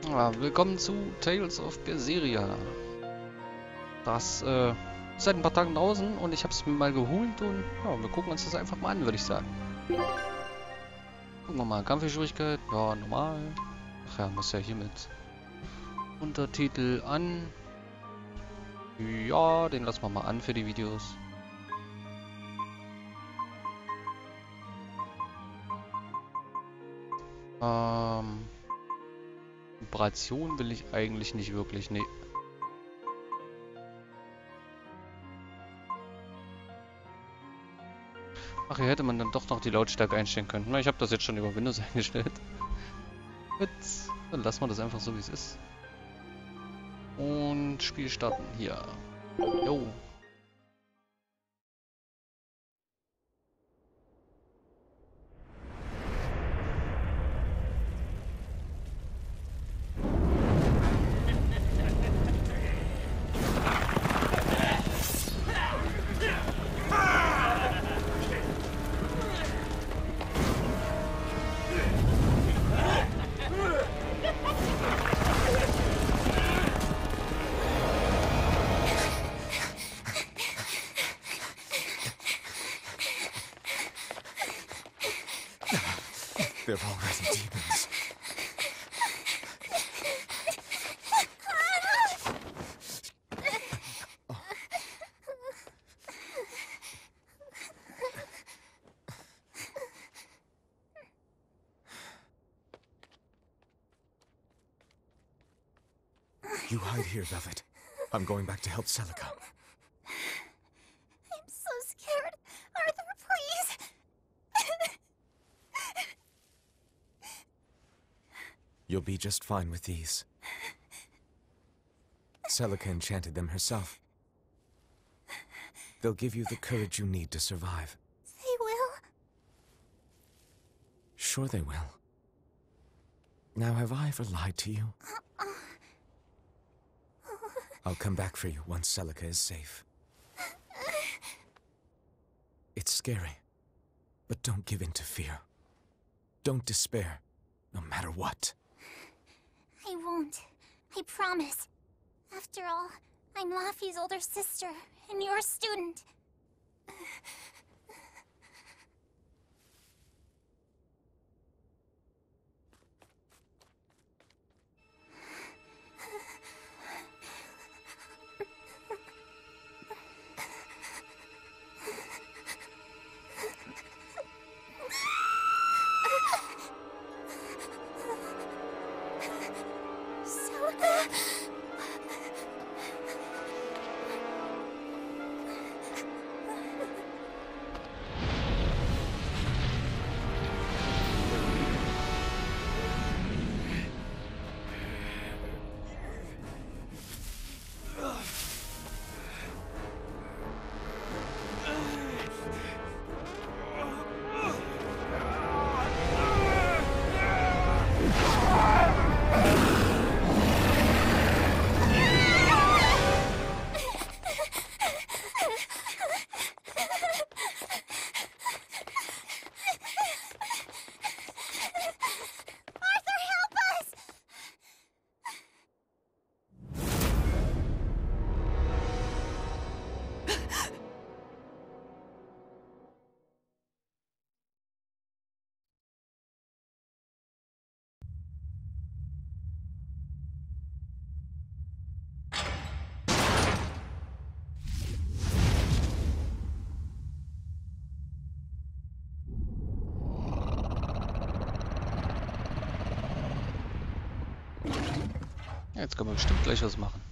Ja, willkommen zu Tales of Berseria. Das ist seit ein paar Tagen draußen und ich habe es mir mal geholt und ja, wir gucken uns das einfach mal an, würde ich sagen. Gucken wir mal, Kampfschwierigkeit, ja, normal. Ach ja, muss ja hier mit Untertitel an. Ja, den lassen wir mal an für die Videos. Vibration will ich eigentlich nicht wirklich, nee. Ach, hier hätte man dann doch noch die Lautstärke einstellen können. Na, ich habe das jetzt schon über Windows eingestellt. Gut, dann lassen wir das einfach so, wie es ist. Und Spiel starten. Hier. Jo. They're already demons. You hide here, Velvet. I'm going back to help Celica. I'm so scared. Arthur, please. You'll be just fine with these. Celica enchanted them herself. They'll give you the courage you need to survive. They will? Sure they will. Now, have I ever lied to you? I'll come back for you once Celica is safe. It's scary, but don't give in to fear. Don't despair, no matter what. I won't. I promise. After all, I'm Laffy's older sister, and you're a student. Ja, jetzt können wir bestimmt gleich was machen.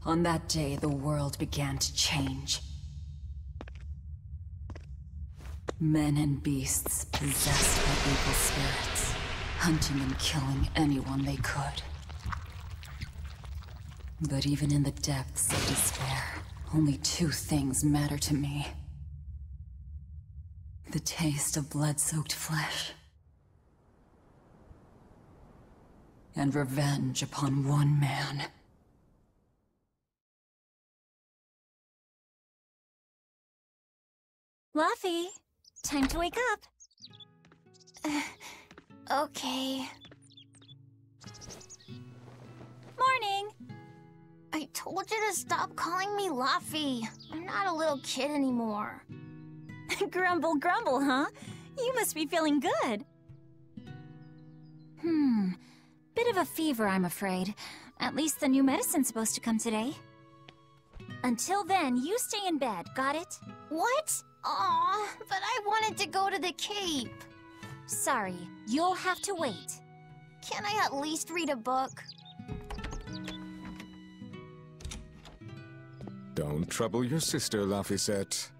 On that day, the world began to change. Men and beasts possessed by evil spirits, hunting and killing anyone they could. But even in the depths of despair, Only two things matter to me. The taste of blood-soaked flesh. And revenge upon one man. Luffy, time to wake up. Okay. Morning. I told you to stop calling me Luffy. I'm not a little kid anymore. Grumble, grumble, huh? You must be feeling good. Bit of a fever, I'm afraid. At least the new medicine's supposed to come today. Until then, you stay in bed, got it? What? Aw, but I wanted to go to the Cape. Sorry, you'll have to wait. Can I at least read a book? Don't trouble your sister, Laphicet.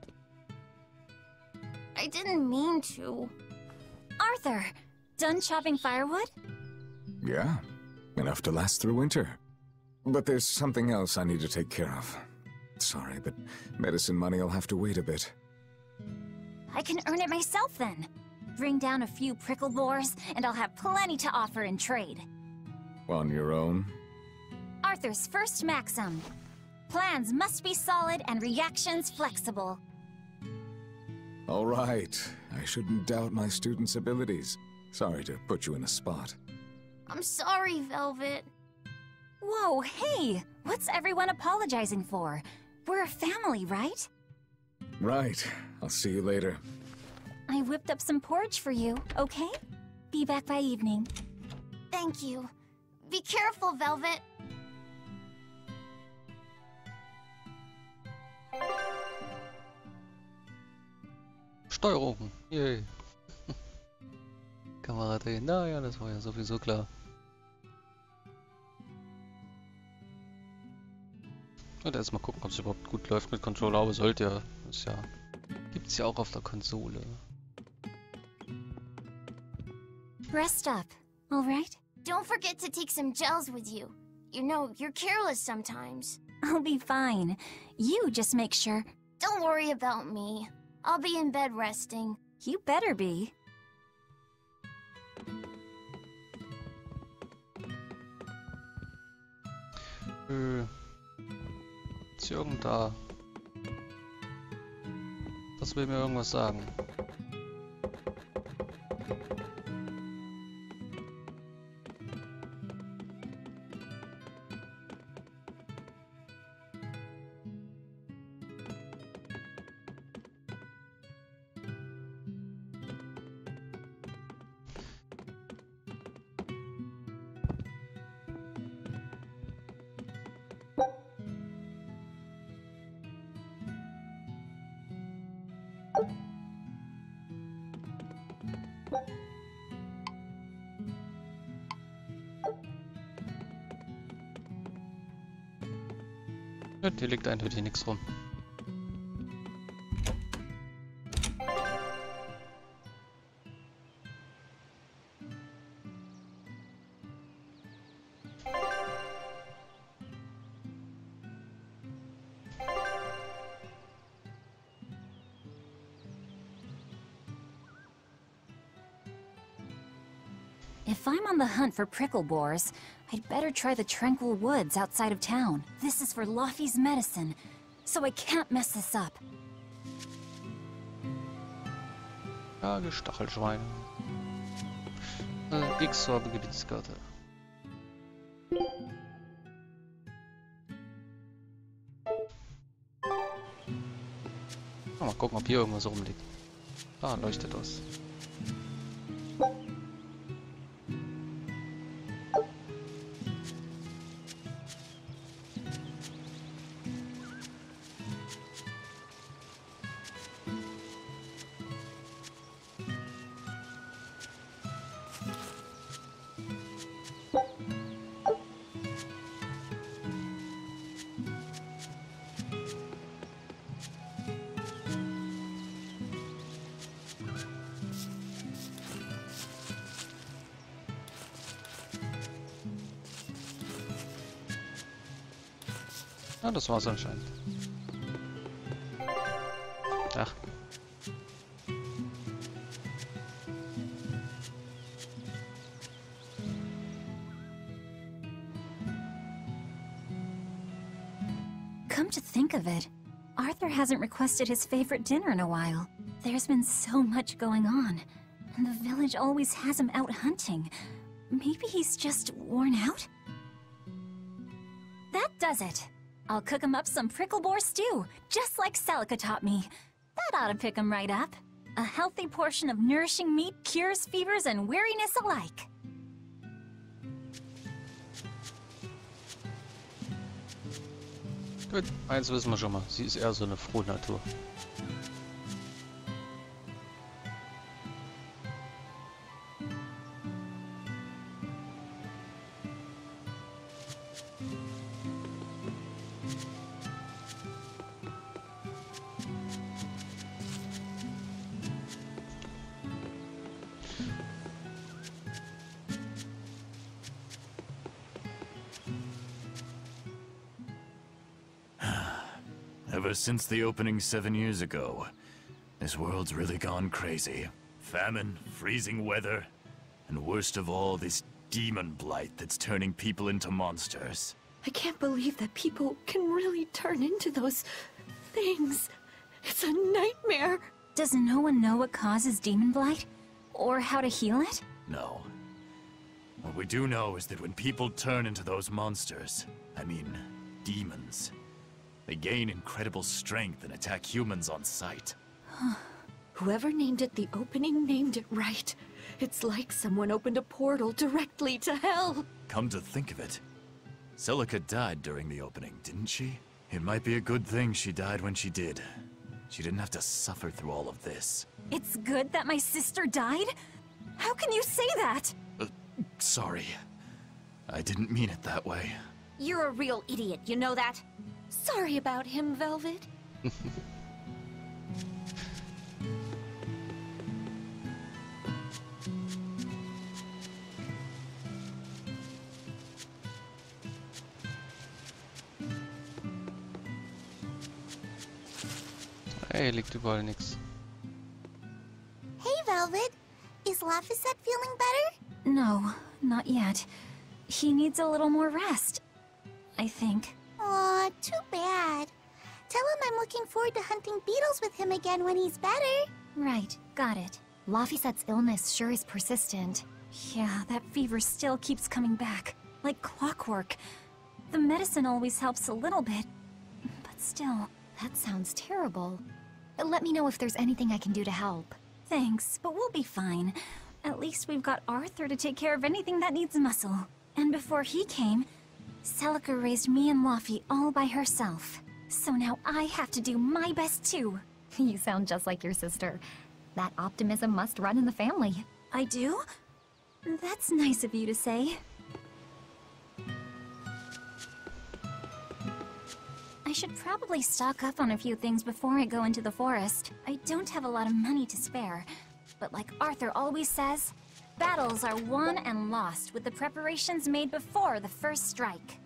I didn't mean to. Arthur, done chopping firewood? Yeah, enough to last through winter. But there's something else I need to take care of. Sorry, but medicine money'll have to wait a bit. I can earn it myself then. Bring down a few prickle boars, and I'll have plenty to offer in trade. On your own? Arthur's first maxim. Plans must be solid and reactions flexible. All right. I shouldn't doubt my students' abilities. Sorry to put you in a spot. I'm sorry, Velvet. Whoa, hey! What's everyone apologizing for? We're a family, right? Right. I'll see you later. I whipped up some porridge for you, okay? Be back by evening. Thank you. Be careful, Velvet. Steuerung. Yay. Kamera drehen. Naja, das war ja sowieso klar. Und erstmal gucken, ob es überhaupt gut läuft mit Controller, aber sollte ja. Ist ja. Gibt's ja auch auf der Konsole. Rest up, alright? Don't forget to take some gels with you. You know, you're careless sometimes. I'll be fine. You just make sure. Don't worry about me. I'll be in bed resting. You better be. Ist hier irgend da? Das will mir irgendwas sagen. Ja, hier liegt eindeutig nichts rum. If I'm on the hunt for prickle boars, I'd better try the tranquil woods outside of town. This is for Luffy's medicine, so I can't mess this up. Ja, die Stachelschweine. X-Farbe Gebietskarte. Mal gucken, ob hier irgendwas rumliegt. Da leuchtet was. Ja, das war's anscheinend. Ach. Come to think of it, Arthur hasn't requested his favorite dinner in a while. There's been so much going on, and the village always has him out hunting. Maybe he's just worn out? That does it. I'll cook him up some prickle boar stew, just like Celica taught me. That ought to pick him right up. A healthy portion of nourishing meat cures fevers and weariness alike. Gut, eins wissen wir schon mal. Sie ist eher so eine Frohnatur. Ever since the opening 7 years ago, this world's really gone crazy. Famine, freezing weather, and worst of all, this demon blight that's turning people into monsters. I can't believe that people can really turn into those things. It's a nightmare. Does no one know what causes demon blight? Or how to heal it? No. What we do know is that when people turn into those monsters, I mean, demons, they gain incredible strength and attack humans on sight. Whoever named it the opening named it right. It's like someone opened a portal directly to hell. Come to think of it, Celica died during the opening, didn't she? It might be a good thing she died when she did. She didn't have to suffer through all of this. It's good that my sister died? How can you say that? Sorry. I didn't mean it that way. You're a real idiot, you know that? Sorry about him, Velvet. Hey, liegt überall nix. Hey, Velvet. Is Laphicet feeling better? No, not yet. He needs a little more rest, I think. Aw, too bad. Tell him I'm looking forward to hunting beetles with him again when he's better. Right, got it. Laphicet's illness sure is persistent. Yeah, that fever still keeps coming back, like clockwork. The medicine always helps a little bit, but still. That sounds terrible. Let me know if there's anything I can do to help. Thanks, but we'll be fine. At least we've got Arthur to take care of anything that needs muscle. And before he came, Celica raised me and Laffy all by herself. So now I have to do my best too. You sound just like your sister. That optimism must run in the family. I do? That's nice of you to say. I should probably stock up on a few things before I go into the forest. I don't have a lot of money to spare. But like Arthur always says, battles are won and lost with the preparations made before the first strike.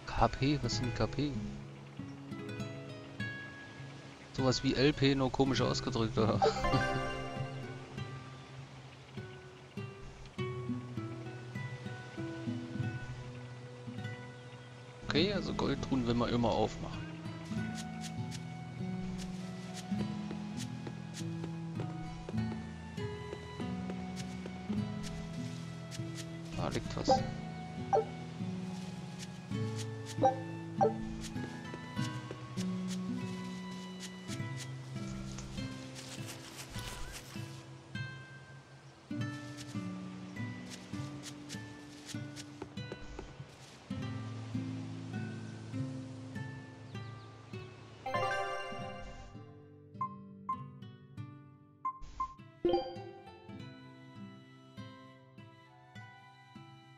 KP? Was sind KP? Sowas wie LP, nur komisch ausgedrückt, oder? Okay, also Goldtruhen will man immer aufmachen. Da liegt was.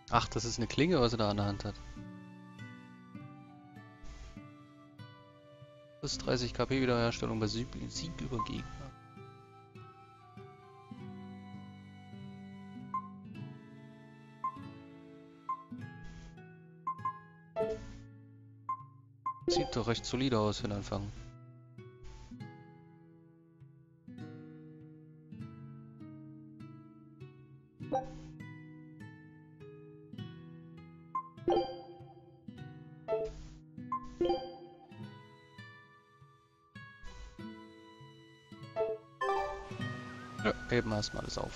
Ach, das ist eine Klinge, was er da an der Hand hat. Das ist 30 KP Wiederherstellung bei Sieg über Gegner. Sieht doch recht solide aus für den Anfang. Ja, heben wir erstmal alles auf.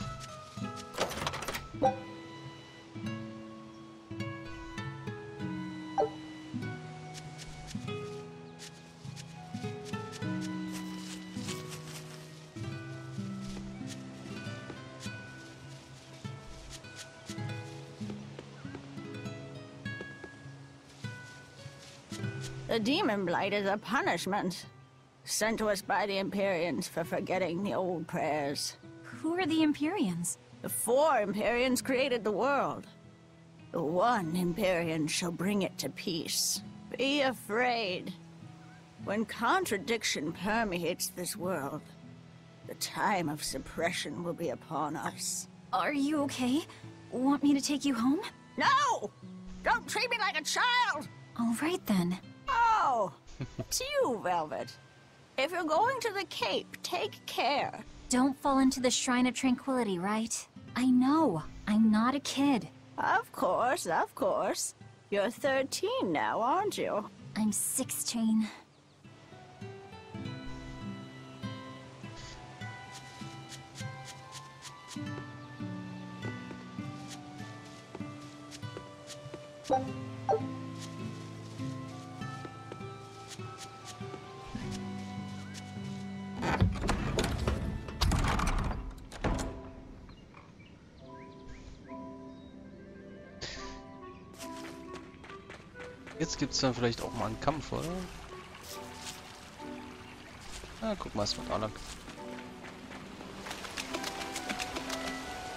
The demon blight is a punishment sent to us by the Empyreans for forgetting the old prayers. Who are the Empyreans? The 4 Empyreans created the world. The 1 Empyrean shall bring it to peace. Be afraid. When contradiction permeates this world, the time of suppression will be upon us. Are you okay? Want me to take you home? No! Don't treat me like a child! All right then. Oh, it's you, Velvet. If you're going to the Cape, take care. Don't fall into the Shrine of Tranquility, right? I know. I'm not a kid. Of course, of course. You're 13 now, aren't you? I'm 16. Jetzt gibt's dann vielleicht auch mal einen Kampf, oder? Na, guck mal, es wird da lang.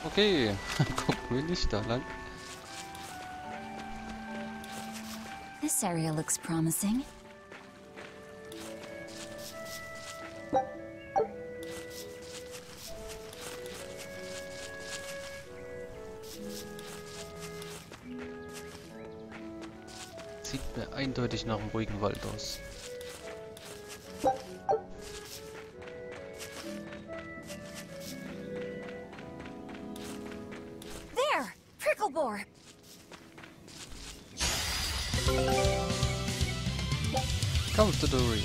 Okay, gucken wir nicht da lang. This area looks promising. Sieht mir eindeutig nach einem ruhigen Wald aus. There! Pricklebore! Comfortable.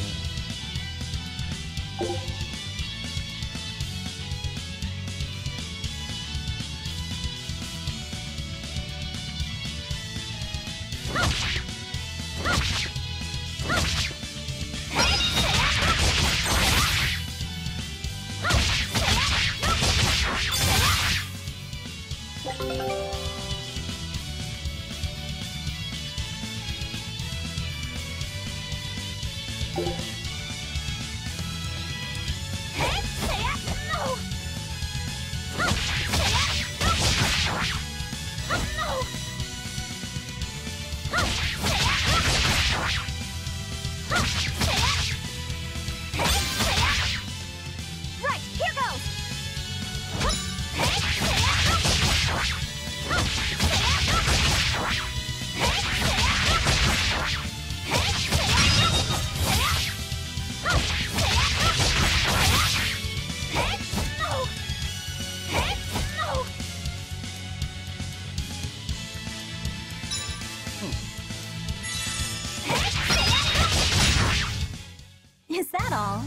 Is that all?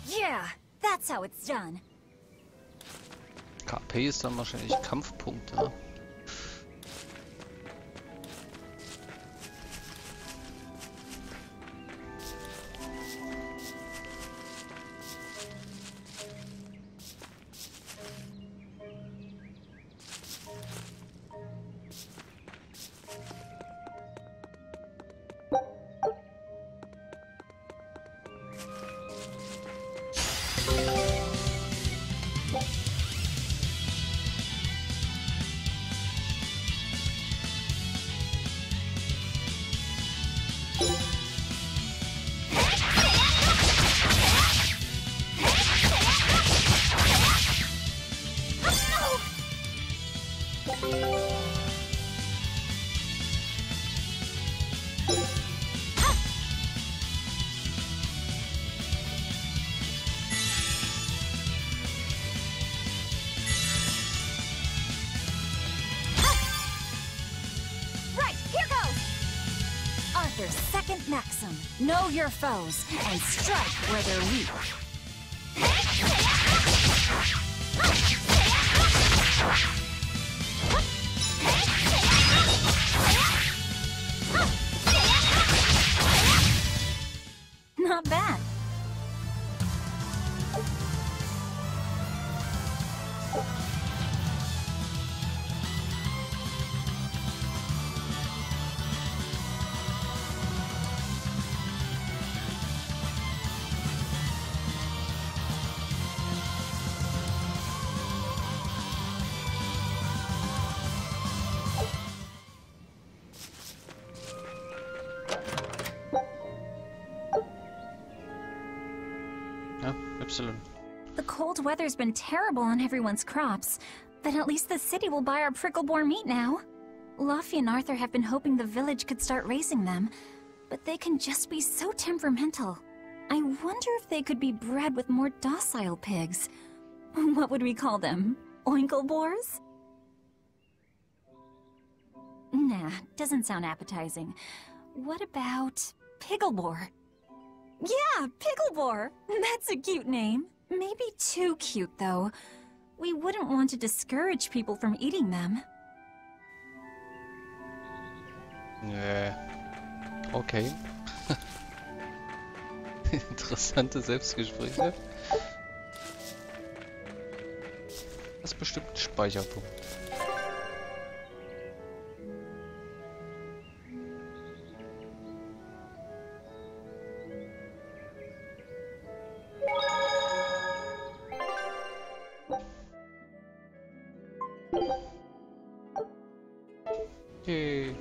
Yeah, that's how it's done. KP ist dann wahrscheinlich Kampfpunkte. Know your foes and strike where they're weak. Not bad. The cold weather's been terrible on everyone's crops, but at least the city will buy our prickle-boar meat now. Luffy and Arthur have been hoping the village could start raising them, but they can just be so temperamental. I wonder if they could be bred with more docile pigs. What would we call them? Oinkle-boars? Nah, doesn't sound appetizing. What about Piggleboar? Yeah, Piggleboar! That's a cute name. Maybe too cute, though. We wouldn't want to discourage people from eating them. Okay. Interessante Selbstgespräche. Das ist bestimmt ein Speicherpunkt. Okay.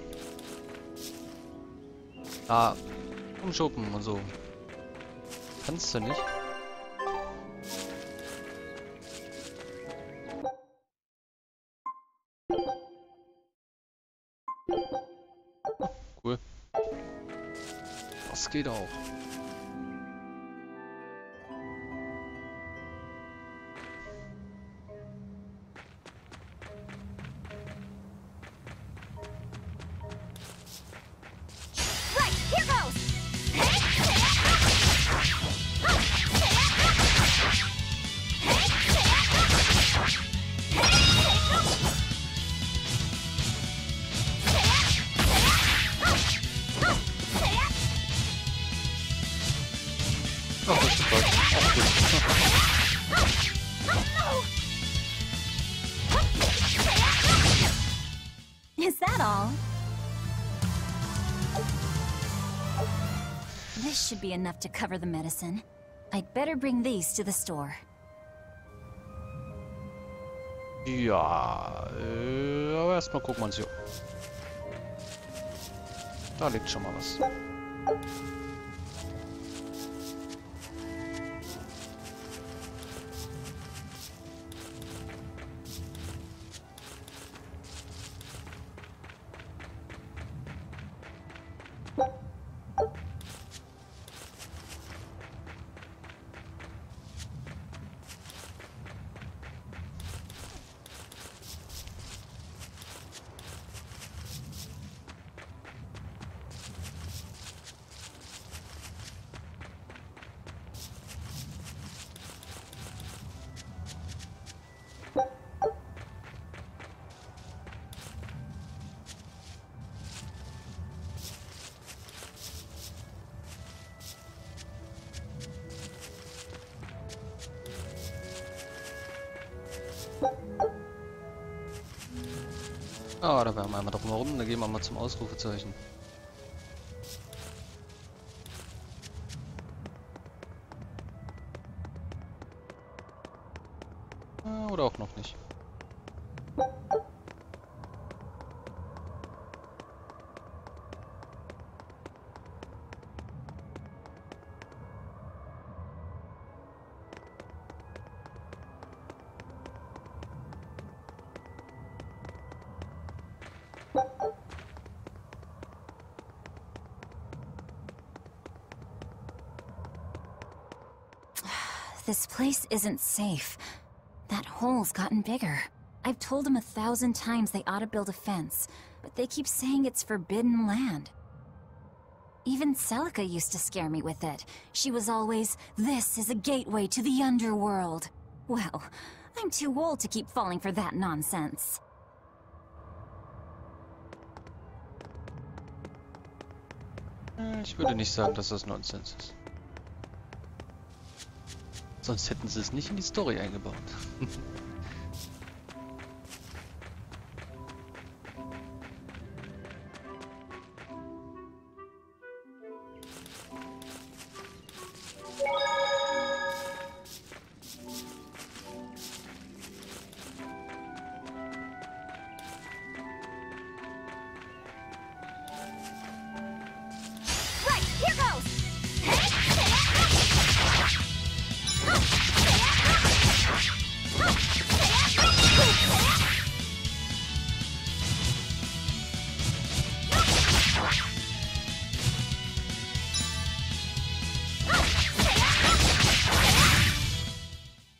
Ah, umschuppen und so. Kannst du nicht? Cool. Das geht auch. Is that all? This should be enough to cover the medicine. I'd better bring these to the store. Ja, aber erstmal gucken wir uns hier. Da liegt schon mal was. Ah, da werden wir einmal drum herum, dann gehen wir mal zum Ausrufezeichen. Oder auch noch nicht. This place isn't safe. That hole's gotten bigger. I've told them 1,000 times they ought to build a fence, but they keep saying it's forbidden land. Even Celica used to scare me with it. She was always, "This is a gateway to the underworld." Well, I'm too old to keep falling for that nonsense. Ich würde nicht sagen, dass das Nonsens ist. Sonst hätten sie es nicht in die Story eingebaut.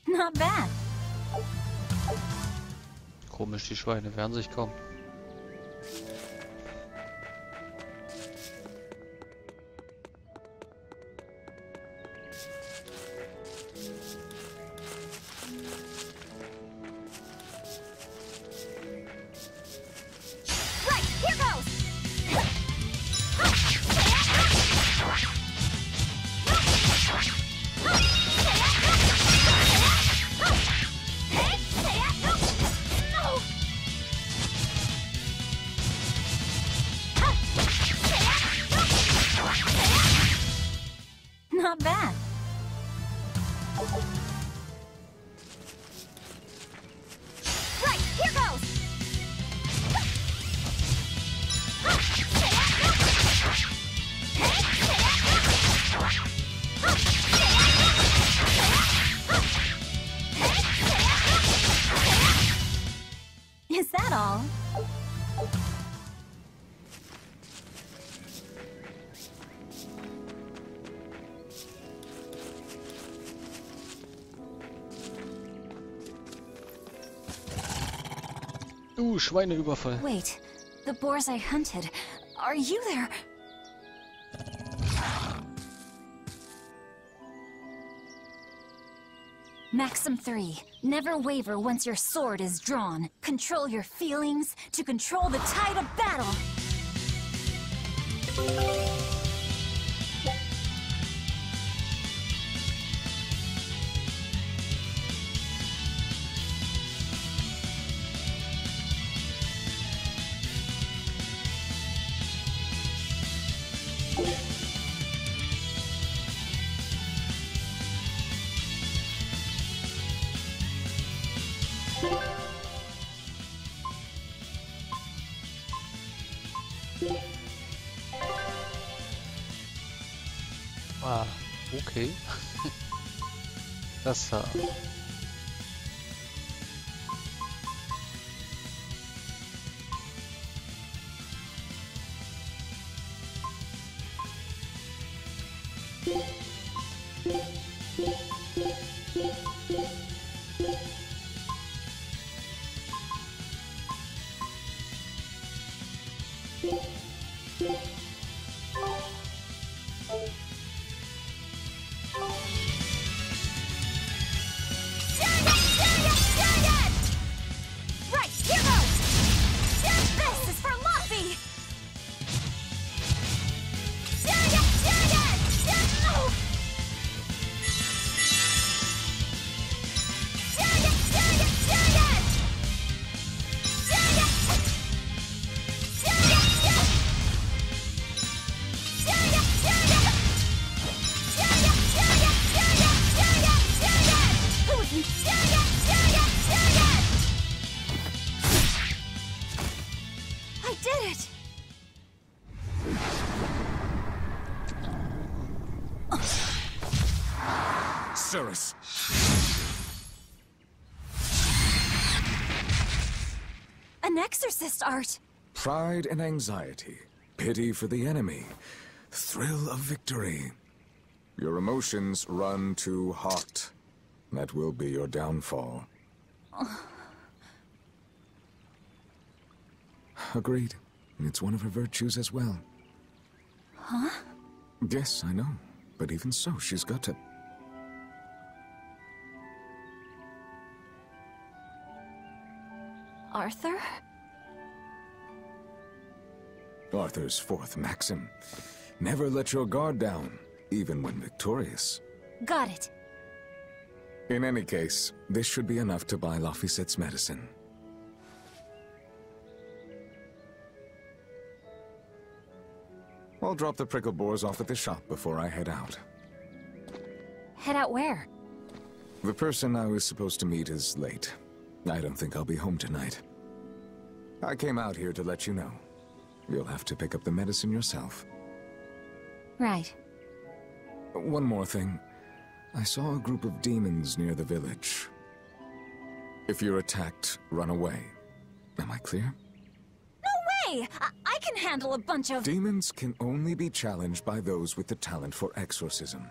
Not bad. Komisch, die Schweine wehren sich kaum. Right, here goes! Not bad. Right, here goes! Is that all? Schweineüberfall. Wait, the boars I hunted, are you there? Maxim 3. Never waver once your sword is drawn. Control your feelings to control the tide of battle. Ah, okay. Das Cirrus. An exorcist art. Pride and anxiety, pity for the enemy, thrill of victory. Your emotions run too hot. That will be your downfall. Agreed. It's one of her virtues as well. Huh? Yes, I know. But even so, she's got to... Arthur? Arthur's fourth maxim. Never let your guard down, even when victorious. Got it. In any case, this should be enough to buy Lafisette's medicine. I'll drop the prickle boars off at the shop before I head out. Head out where? The person I was supposed to meet is late. I don't think I'll be home tonight. I came out here to let you know. You'll have to pick up the medicine yourself. Right. One more thing. I saw a group of demons near the village. If you're attacked, run away. Am I clear? No way! I can handle a bunch of... Demons can only be challenged by those with the talent for exorcism.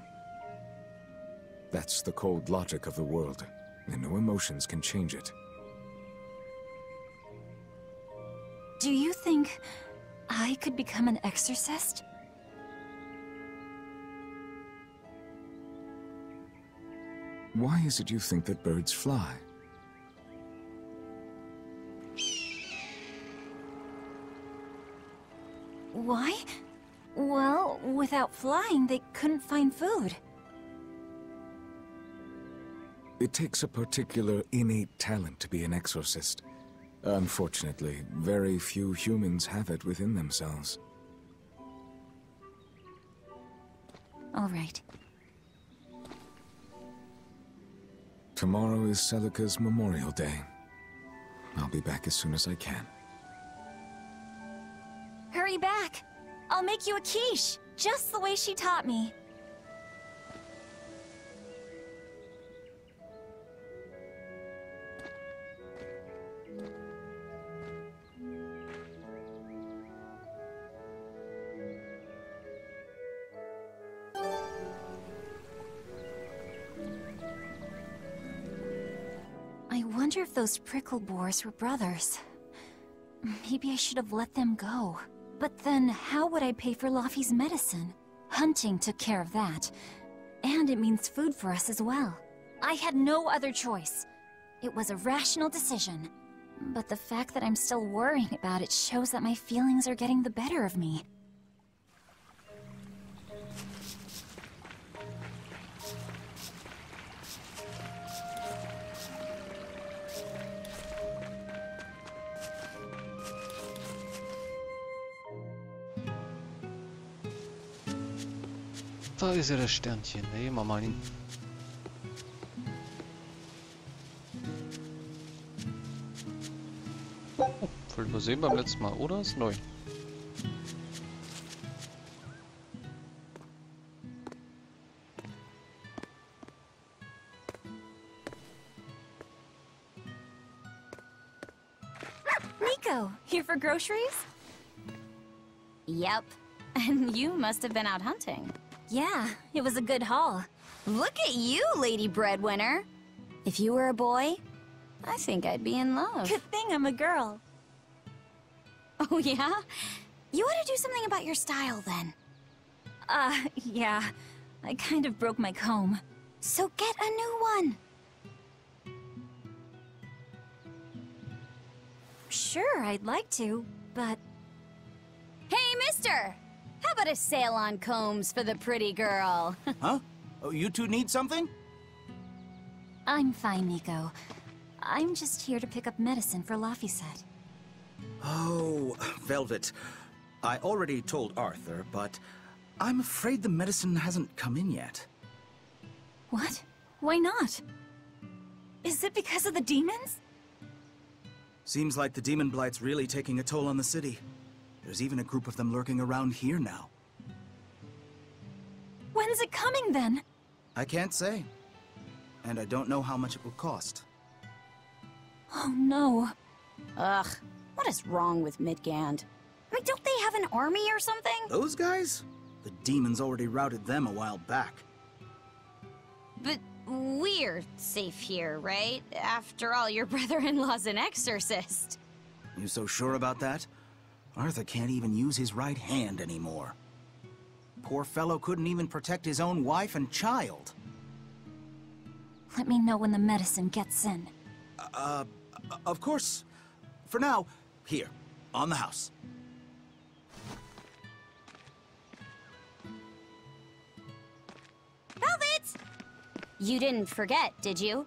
That's the cold logic of the world, and no emotions can change it. Do you think I could become an exorcist? Why is it you think that birds fly? Why? Well, without flying, they couldn't find food. It takes a particular innate talent to be an exorcist. Unfortunately, very few humans have it within themselves. All right. Tomorrow is Celica's Memorial Day. I'll be back as soon as I can. Hurry back! I'll make you a quiche, just the way she taught me. I wonder if those prickle boars were brothers. Maybe I should have let them go. But then, how would I pay for Laffy's medicine? Hunting took care of that. And it means food for us as well. I had no other choice. It was a rational decision. But the fact that I'm still worrying about it shows that my feelings are getting the better of me. Da ist ja das Sternchen. Nehmen wir mal hin. Oh, voll übersehen beim letzten Mal, oder? Ist neu. Nico, here for groceries? Yep. And you must have been out hunting. Yeah, it was a good haul. Look at you, Lady Breadwinner. If you were a boy, I think I'd be in love. Good thing I'm a girl. Oh, yeah? You ought to do something about your style, then. Yeah. I kind of broke my comb. So get a new one. Sure, I'd like to, but... Hey, mister! How about a sale on combs for the pretty girl? Huh? Oh, you two need something? I'm fine, Nico. I'm just here to pick up medicine for Laffyset. Oh, Velvet. I already told Arthur, but I'm afraid the medicine hasn't come in yet. What? Why not? Is it because of the demons? Seems like the demon blight's really taking a toll on the city. There's even a group of them lurking around here now. When's it coming, then? I can't say. And I don't know how much it will cost. Oh, no. Ugh, what is wrong with Midgand? I mean, don't they have an army or something? Those guys? The demons already routed them a while back. But we're safe here, right? After all, your brother-in-law's an exorcist. You so sure about that? Arthur can't even use his right hand anymore. Poor fellow couldn't even protect his own wife and child. Let me know when the medicine gets in. Of course. For now, here, on the house. Velvet! You didn't forget, did you?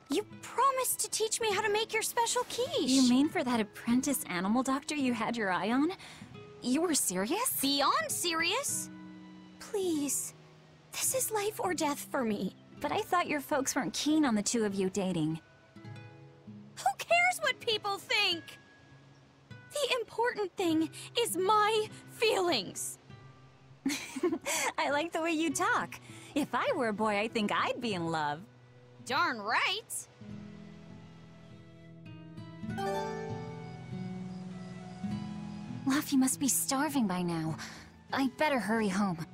You promised to teach me how to make your special quiche. You mean for that apprentice animal doctor you had your eye on? You were serious? Beyond serious? Please. This is life or death for me. But I thought your folks weren't keen on the two of you dating. Who cares what people think? The important thing is my feelings. I like the way you talk. If I were a boy, I think I'd be in love. Darn right. Luffy must be starving by now. I'd better hurry home.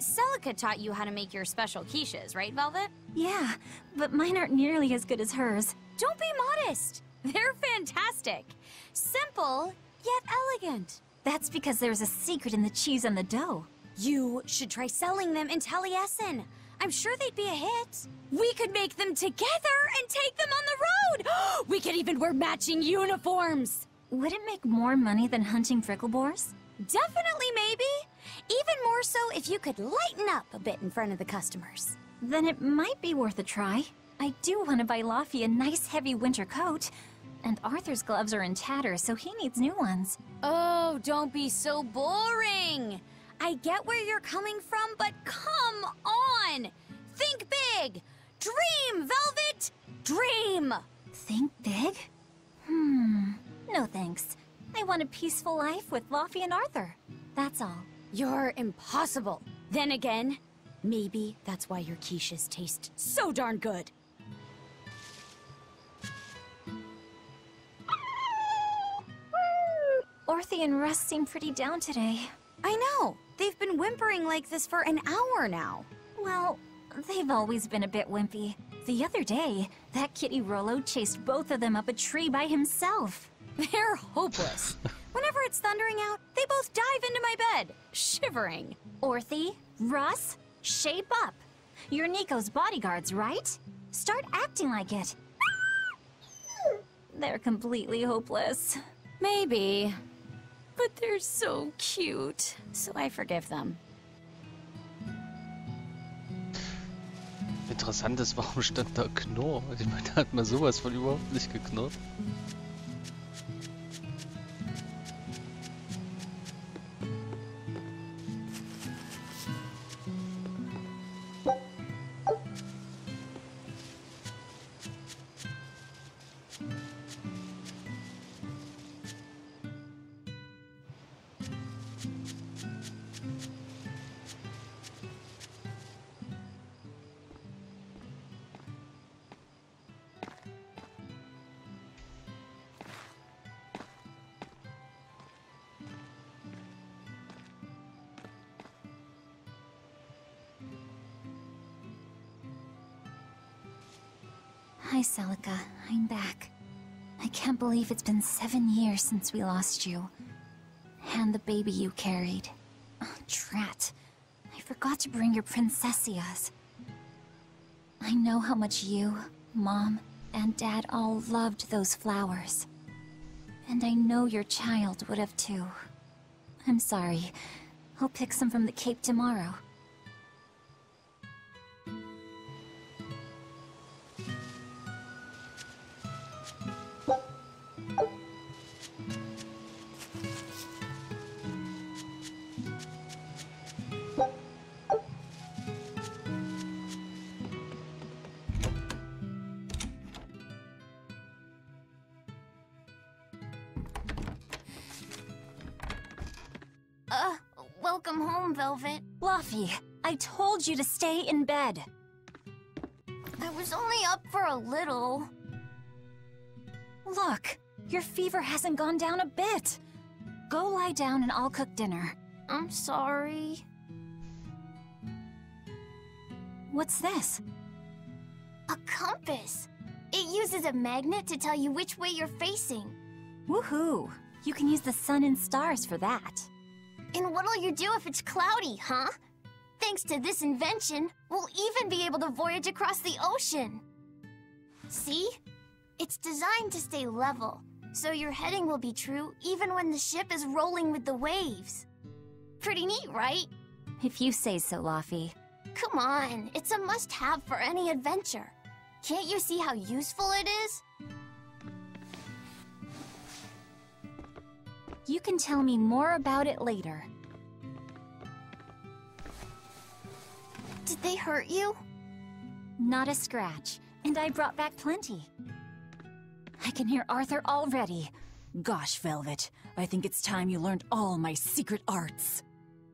Celica taught you how to make your special quiches, right, Velvet? Yeah, but mine aren't nearly as good as hers. Don't be modest. They're fantastic. Simple, yet elegant. That's because there's a secret in the cheese on the dough. You should try selling them in Taliesin. I'm sure they'd be a hit. We could make them together and take them on the road. We could even wear matching uniforms. Would it make more money than hunting fricklebores? Definitely, maybe. Even more so if you could lighten up a bit in front of the customers. Then it might be worth a try. I do want to buy Luffy a nice heavy winter coat. And Arthur's gloves are in tatters, so he needs new ones. Oh, don't be so boring. I get where you're coming from, but come on! Think big! Dream, Velvet! Dream! Think big? No thanks. I want a peaceful life with Luffy and Arthur. That's all. You're impossible. Then again, maybe that's why your quiches taste so darn good. Orthy and Russ seem pretty down today. I know. They've been whimpering like this for an hour now. Well, they've always been a bit wimpy. The other day, that kitty Rollo chased both of them up a tree by himself. They're hopeless. Whenever it's thundering out, they both dive into my bed, shivering. Orthy, Russ, shape up. You're Nico's bodyguards, right? Start acting like it. They're completely hopeless. Maybe. But they're so cute, so I forgive them. Interessant ist, warum stand da Knorr? Ich meine, da hat man sowas von überhaupt nicht geknurrt. Hi, Celica. I'm back. I can't believe it's been 7 years since we lost you. And the baby you carried. Oh, drat. I forgot to bring your princessias. I know how much you, Mom, and Dad all loved those flowers. And I know your child would have too. I'm sorry. I'll pick some from the Cape tomorrow. Welcome home, Velvet. Luffy, I told you to stay in bed. I was only up for a little. Look, your fever hasn't gone down a bit. Go lie down and I'll cook dinner. I'm sorry. What's this? A compass. It uses a magnet to tell you which way you're facing. Woohoo! You can use the sun and stars for that. And what'll you do if it's cloudy, huh? Thanks to this invention, we'll even be able to voyage across the ocean. See? It's designed to stay level, so your heading will be true even when the ship is rolling with the waves. Pretty neat, right? If you say so, Laufey. Come on, it's a must-have for any adventure. Can't you see how useful it is? You can tell me more about it later. Did they hurt you? Not a scratch, and I brought back plenty. I can hear Arthur already. Gosh, Velvet, I think it's time you learned all my secret arts.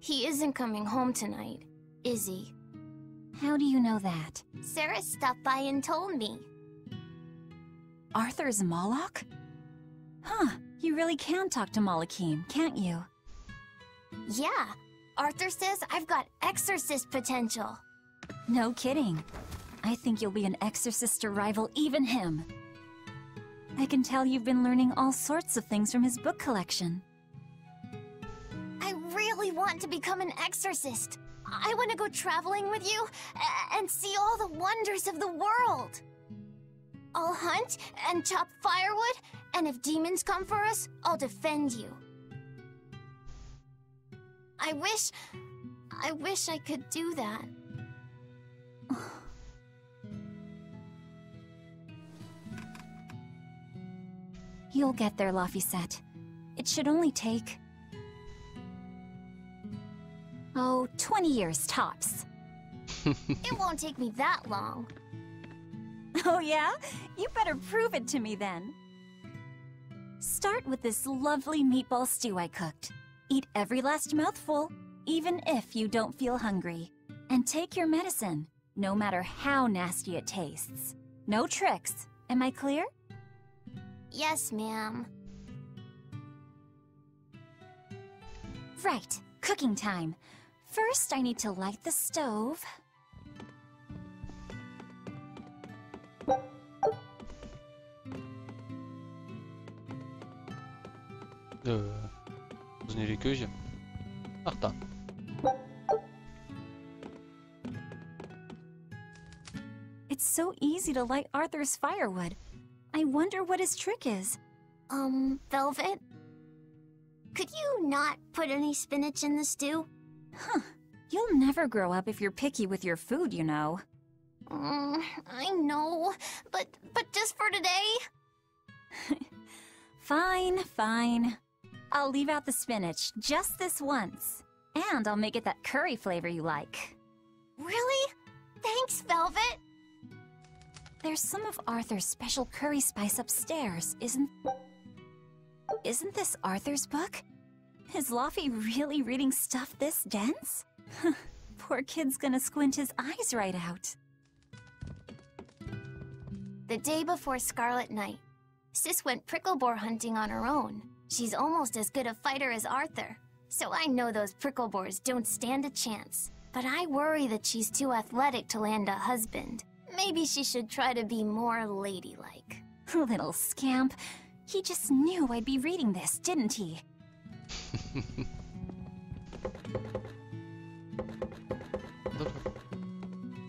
He isn't coming home tonight, is he? How do you know that? Sarah stopped by and told me. Arthur's Moloch? Huh, you really can talk to Malakim, can't you? Yeah, Arthur says I've got exorcist potential. No kidding. I think you'll be an exorcist to rival even him. I can tell you've been learning all sorts of things from his book collection. I really want to become an exorcist. I want to go traveling with you and see all the wonders of the world. I'll hunt and chop firewood, and if demons come for us, I'll defend you. I wish I could do that. You'll get there, Laufey. It should only take... 20 years tops. It won't take me that long. Oh yeah? You better prove it to me then. Start with this lovely meatball stew I cooked. Eat every last mouthful, even if you don't feel hungry. And take your medicine, no matter how nasty it tastes. No tricks. Am I clear? Yes, ma'am. Right, cooking time. First, I need to light the stove. Wo ist denn hier die Küche? Ach, da. It's so easy to light Arthur's firewood. I wonder what his trick is. Velvet? Could you not put any spinach in the stew? Huh. You'll never grow up if you're picky with your food, you know. I know, but just for today? Fine, fine. I'll leave out the spinach just this once. And I'll make it that curry flavor you like. Really? Thanks, Velvet. There's some of Arthur's special curry spice upstairs, isn't this Arthur's book? Is Laufey really reading stuff this dense? Poor kid's gonna squint his eyes right out. The day before Scarlet Night, Sis went prickle boar hunting on her own. She's almost as good a fighter as Arthur, so I know those prickle boars don't stand a chance. But I worry that she's too athletic to land a husband. Maybe she should try to be more ladylike. Little scamp. He just knew I'd be reading this, didn't he?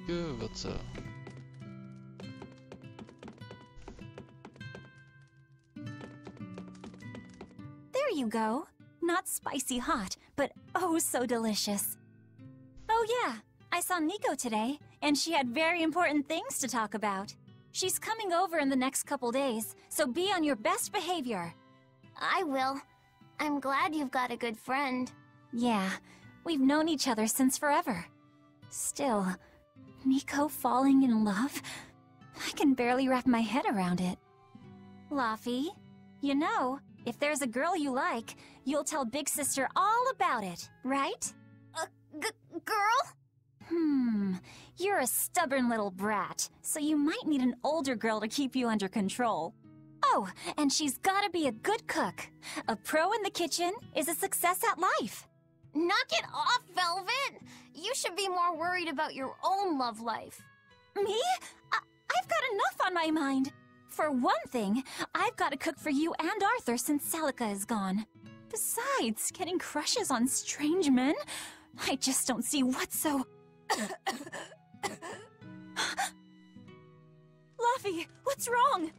Gewürze. There you go. Not spicy hot, but oh so delicious. Oh yeah, I saw Nico today, and she had very important things to talk about. She's coming over in the next couple days, so be on your best behavior. I will. I'm glad you've got a good friend. Yeah, we've known each other since forever. Still, Nico falling in love? I can barely wrap my head around it. Laufey, you know, if there's a girl you like, you'll tell Big Sister all about it, right? Girl? You're a stubborn little brat, so you might need an older girl to keep you under control. Oh, and she's gotta be a good cook. A pro in the kitchen is a success at life. Knock it off, Velvet! You should be more worried about your own love life. Me? I've got enough on my mind. For one thing, I've got to cook for you and Arthur since Celica is gone. Besides, getting crushes on strange men? I just don't see what's so... Luffy, what's wrong?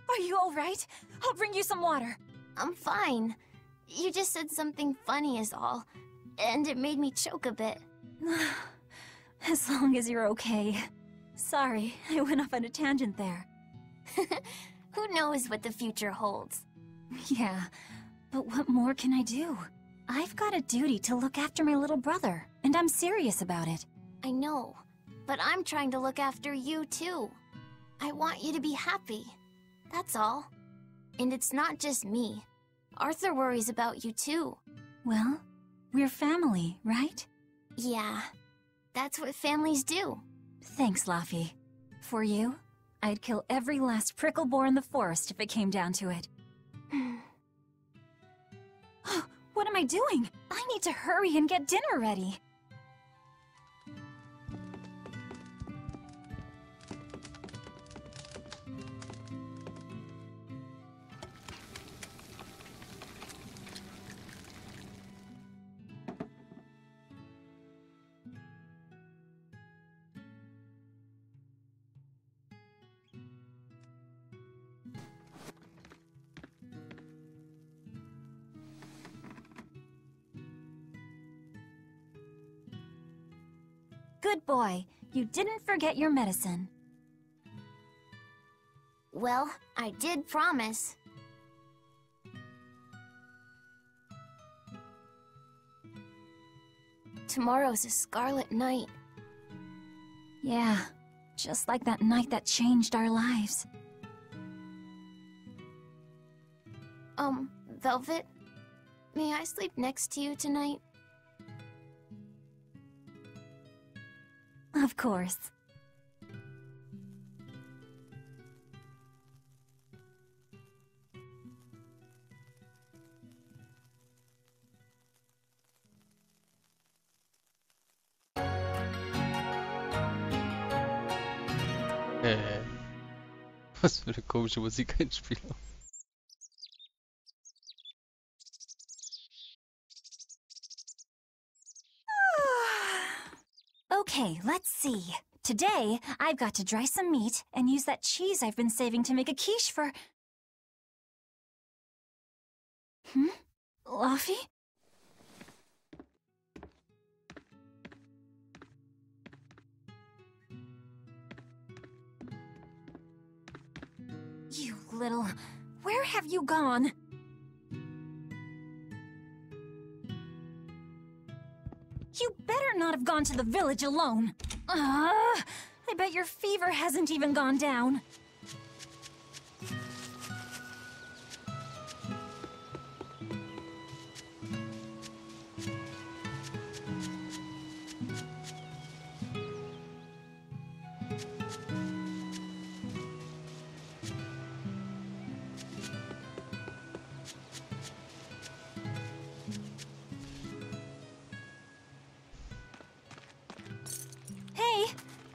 Are you all right? I'll bring you some water. I'm fine. You just said something funny is all, and it made me choke a bit. As long as you're okay. Sorry, I went off on a tangent there. Who knows what the future holds? Yeah, but what more can I do? I've got a duty to look after my little brother, and I'm serious about it. I know, but I'm trying to look after you too. I want you to be happy. That's all. And it's not just me. Arthur worries about you too. Well, we're family, right? Yeah, that's what families do. Thanks, Luffy. For you, I'd kill every last prickle boar in the forest if it came down to it. What am I doing? I need to hurry and get dinner ready. Good boy. You didn't forget your medicine. Well, I did promise. Tomorrow's a scarlet night. Yeah, just like that night that changed our lives. Velvet, may I sleep next to you tonight? Of course. Was für eine komische Musikeinspielung. Okay, let's see. Today, I've got to dry some meat and use that cheese I've been saving to make a quiche for... Luffy? You little... Where have you gone? You better not have gone to the village alone. I bet your fever hasn't even gone down.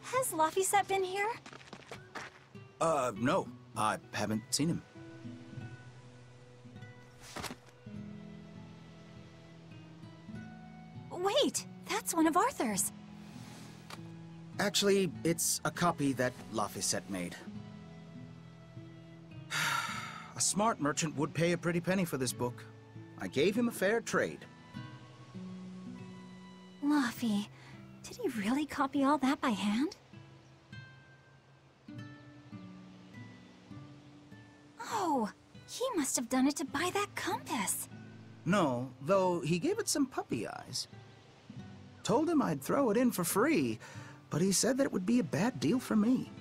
Has Laphicet been here? No. I haven't seen him. Wait, that's one of Arthur's. Actually, it's a copy that Laphicet made. A smart merchant would pay a pretty penny for this book. I gave him a fair trade. Luffy, did he really copy all that by hand? Oh, he must have done it to buy that compass. No, though he gave it some puppy eyes. Told him I'd throw it in for free, but he said that it would be a bad deal for me.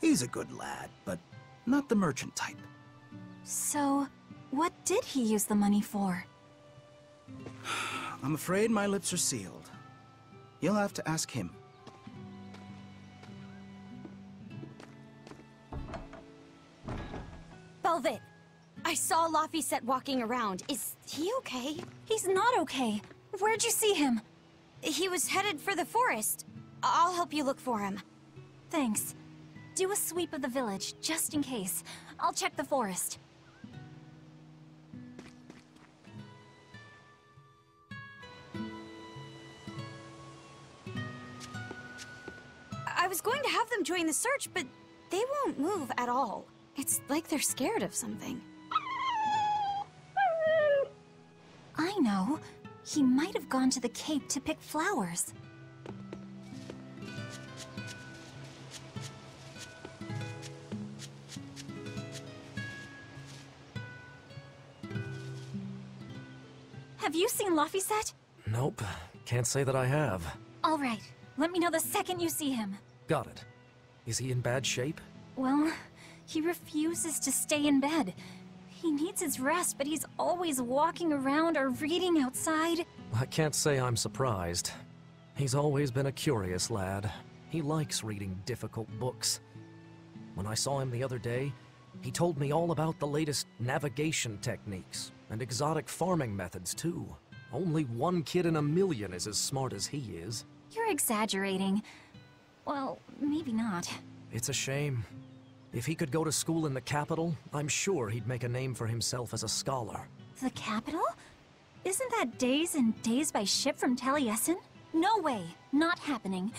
He's a good lad, but not the merchant type. So, what did he use the money for? I'm afraid my lips are sealed. You'll have to ask him. Velvet, I saw Laphicet walking around. Is he okay? He's not okay. Where'd you see him? He was headed for the forest. I'll help you look for him. Thanks. Do a sweep of the village, just in case. I'll check the forest. I was going to have them join the search, but they won't move at all. It's like they're scared of something. I know. He might have gone to the Cape to pick flowers. Have you seen Laphicet? Nope. Can't say that I have. All right. Let me know the second you see him. Got it. Is he in bad shape? Well, he refuses to stay in bed. He needs his rest, but he's always walking around or reading outside. I can't say I'm surprised. He's always been a curious lad. He likes reading difficult books. When I saw him the other day, he told me all about the latest navigation techniques and exotic farming methods, too. Only one kid in a million is as smart as he is. You're exaggerating. Well, maybe not. It's a shame. If he could go to school in the capital, I'm sure he'd make a name for himself as a scholar. The capital? Isn't that days and days by ship from Taliesin? No way. Not happening.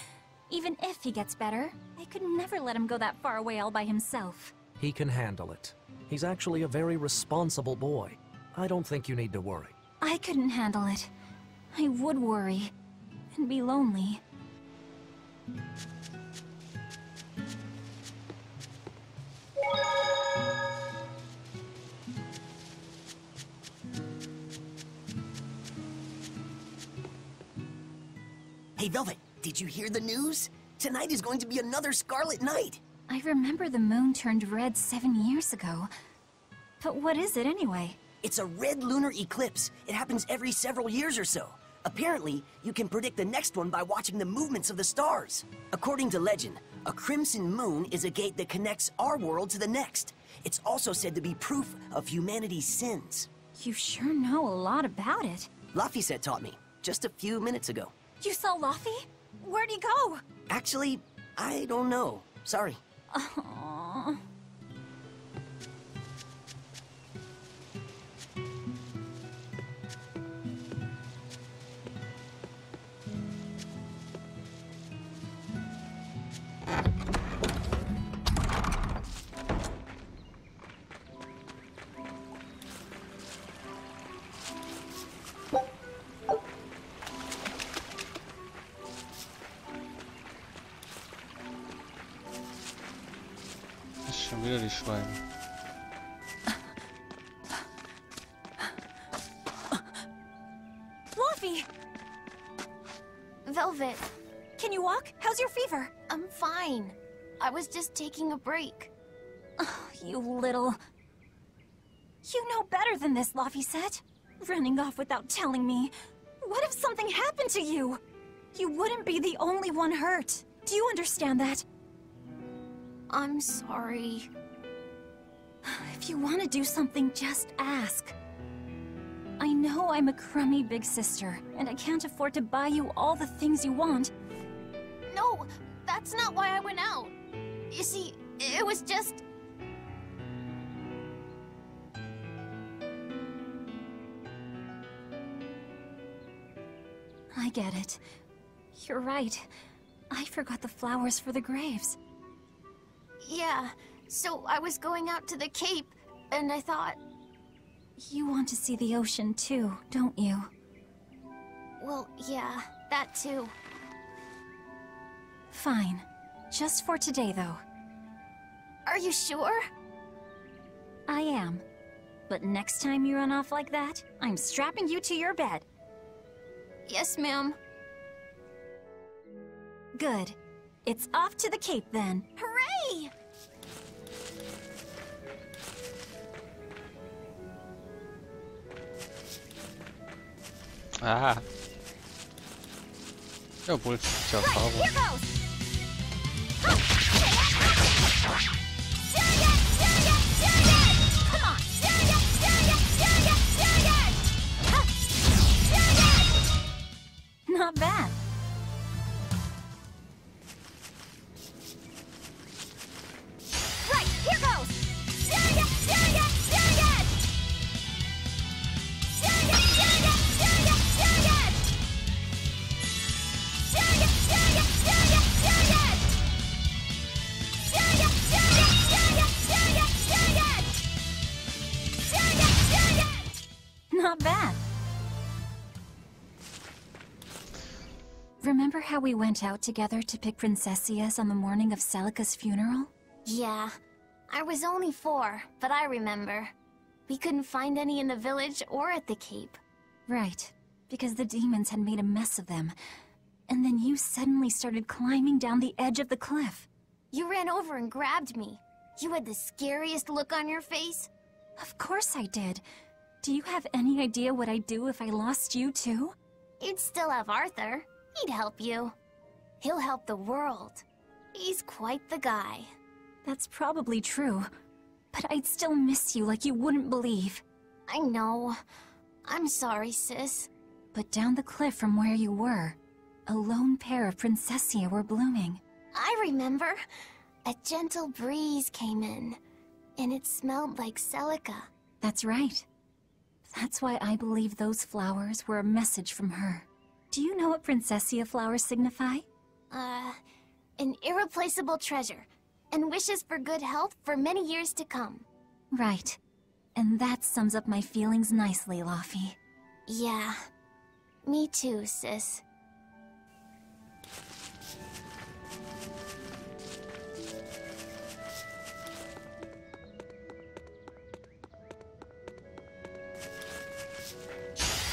Even if he gets better, I could never let him go that far away all by himself. He can handle it. He's actually a very responsible boy. I don't think you need to worry. I couldn't handle it. I would worry. And be lonely. Hey, Velvet, did you hear the news? Tonight is going to be another Scarlet Night. I remember the moon turned red 7 years ago. But what is it anyway? It's a red lunar eclipse. It happens every several years or so. Apparently, you can predict the next one by watching the movements of the stars. According to legend, a crimson moon is a gate that connects our world to the next. It's also said to be proof of humanity's sins. You sure know a lot about it. Laphicet taught me, just a few minutes ago. You saw Laphi? Where'd he go? Actually, I don't know. Sorry. Aww. Schon wieder die Schweine. Laphi! Velvet, Can you walk? How's your fever? I'm fine. I was just taking a break. Oh, you little... You know better than this, Laphicet. Running off without telling me. What if something happened to you? You wouldn't be the only one hurt. Do you understand that? I'm sorry. If you want to do something, just ask. I know I'm a crummy big sister, and I can't afford to buy you all the things you want. No, that's not why I went out. You see, it was just... I get it. You're right. I forgot the flowers for the graves. Yeah, so I was going out to the Cape, and I thought... You want to see the ocean too, don't you? Well, yeah, that too. Fine. Just for today, though. Are you sure? I am. But next time you run off like that, I'm strapping you to your bed. Yes, ma'am. Good. It's off to the Cape, then. Hooray! Ah. Ja, obwohl es ist ja Erfahrung. Here goes! Come on! Not bad. Remember how we went out together to pick princessias on the morning of Celica's funeral? Yeah. I was only 4, but I remember. We couldn't find any in the village or at the Cape. Right, because the demons had made a mess of them. And then you suddenly started climbing down the edge of the cliff. You ran over and grabbed me. You had the scariest look on your face. Of course I did. Do you have any idea what I'd do if I lost you too? You'd still have Arthur. He'd help you. He'll help the world. He's quite the guy. That's probably true. But I'd still miss you like you wouldn't believe. I know. I'm sorry, sis. But down the cliff from where you were, a lone pair of princessia were blooming. I remember. A gentle breeze came in, and it smelled like Celica. That's right. That's why I believe those flowers were a message from her. Do you know what princessia flowers signify? An irreplaceable treasure, and wishes for good health for many years to come. Right. And that sums up my feelings nicely, Laufey. Yeah. Me too, sis.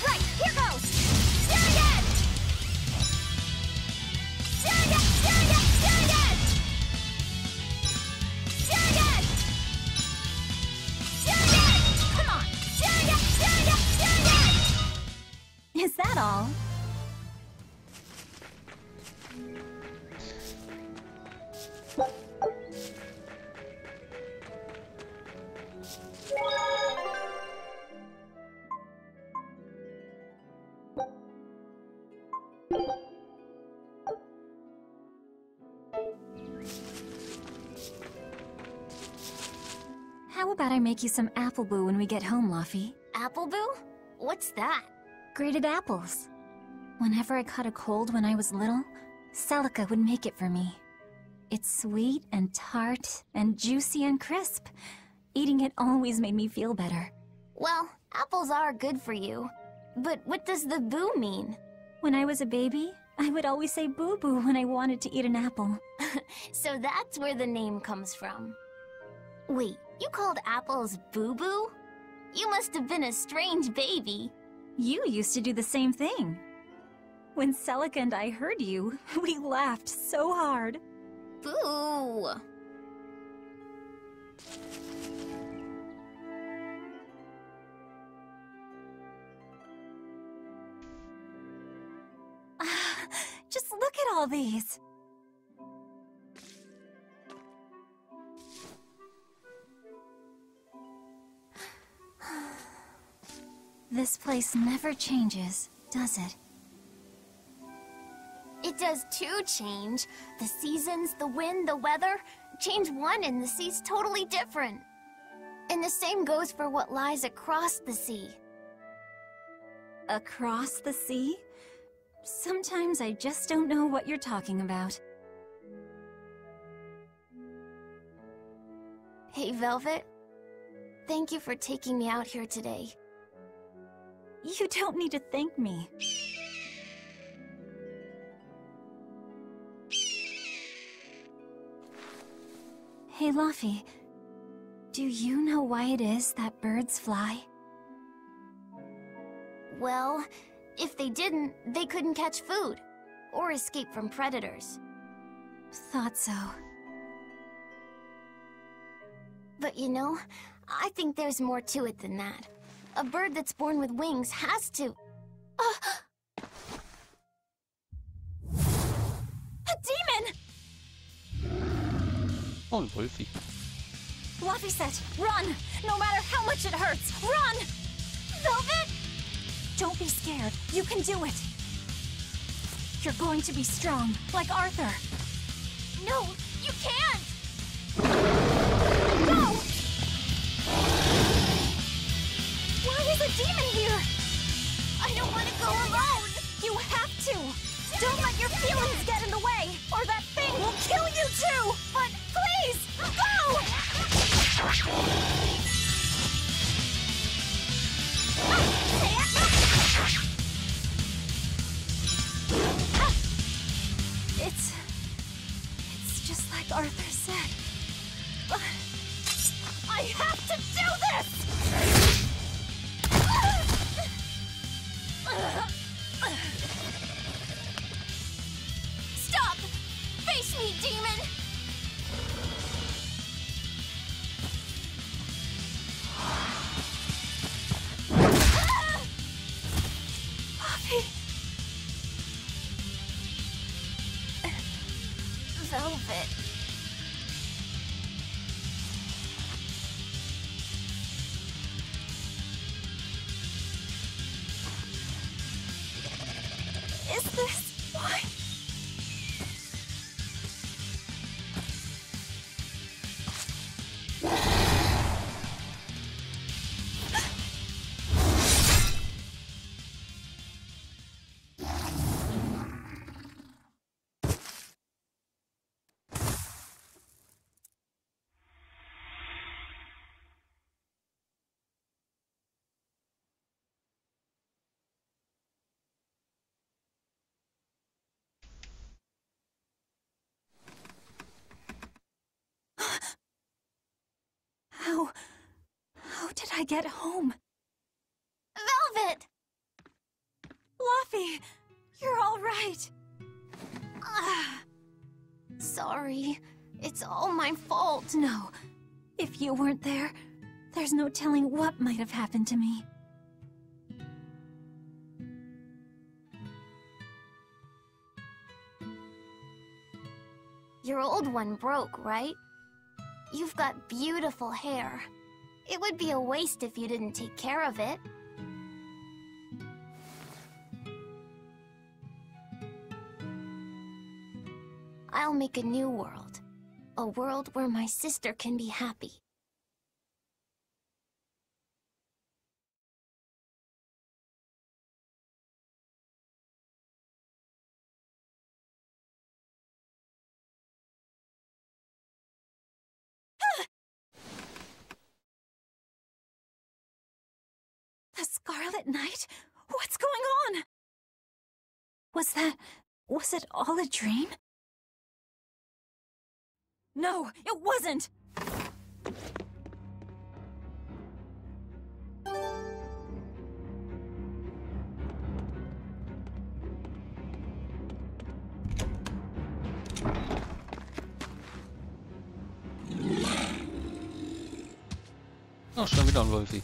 Right, here goes! Stare again! Stare again! Stare again! Stare again! Stare again! Stare again! Come on! Stare again! Stare again! Stare again! Is that all? How about I make you some apple boo when we get home, Laufey? Apple Boo? What's that? Grated apples. Whenever I caught a cold when I was little, Celica would make it for me. It's sweet and tart and juicy and crisp. Eating it always made me feel better. Well, apples are good for you. But what does the boo mean? When I was a baby, I would always say boo-boo when I wanted to eat an apple. So that's where the name comes from. Wait, you called apples boo-boo? You must have been a strange baby. You used to do the same thing. When Celica and I heard you, we laughed so hard. Boo! Just look at all these. This place never changes, does it? It does too change. The seasons, the wind, the weather. Change one and the sea's totally different. And the same goes for what lies across the sea. Across the sea? Sometimes I just don't know what you're talking about. Hey, Velvet. Thank you for taking me out here today. You don't need to thank me. Hey, Laufey. Do you know why it is that birds fly? Well, if they didn't, they couldn't catch food or escape from predators. Thought so. But you know, I think there's more to it than that. A bird that's born with wings has to... A demon! Oh, ein Wolfi. Laufey said, run! No matter how much it hurts, run! Velvet! Don't be scared. You can do it. You're going to be strong, like Arthur. No, you can't! No! Why is a demon here? I don't want to go alone! You have to! Don't let your feelings get in the way, or that thing will kill you too! But please, go! Hey! did I get home? Velvet! Luffy, you're all right. Sorry. It's all my fault. No. If you weren't there, there's no telling what might have happened to me. Your old one broke, right? You've got beautiful hair. It would be a waste if you didn't take care of it. I'll make a new world. A world where my sister can be happy. The Scarlet Knight? What's going on? Was it all a dream? No, it wasn't! Oh, schon wieder ein Wolfi.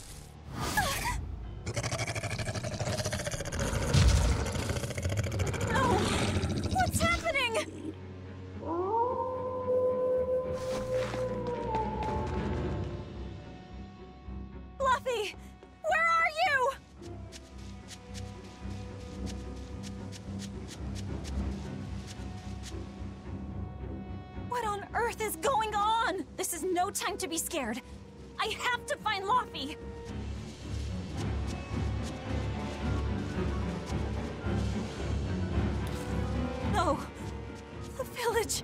Time to be scared. I have to find Luffy. No. The village.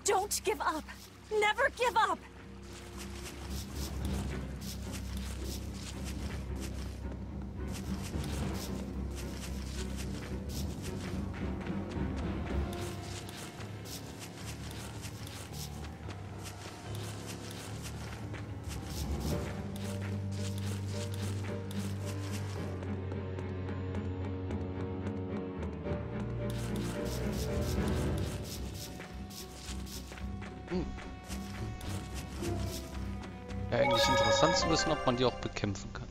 Don't give up. Never give up. Ja, eigentlich interessant zu wissen, ob man die auch bekämpfen kann.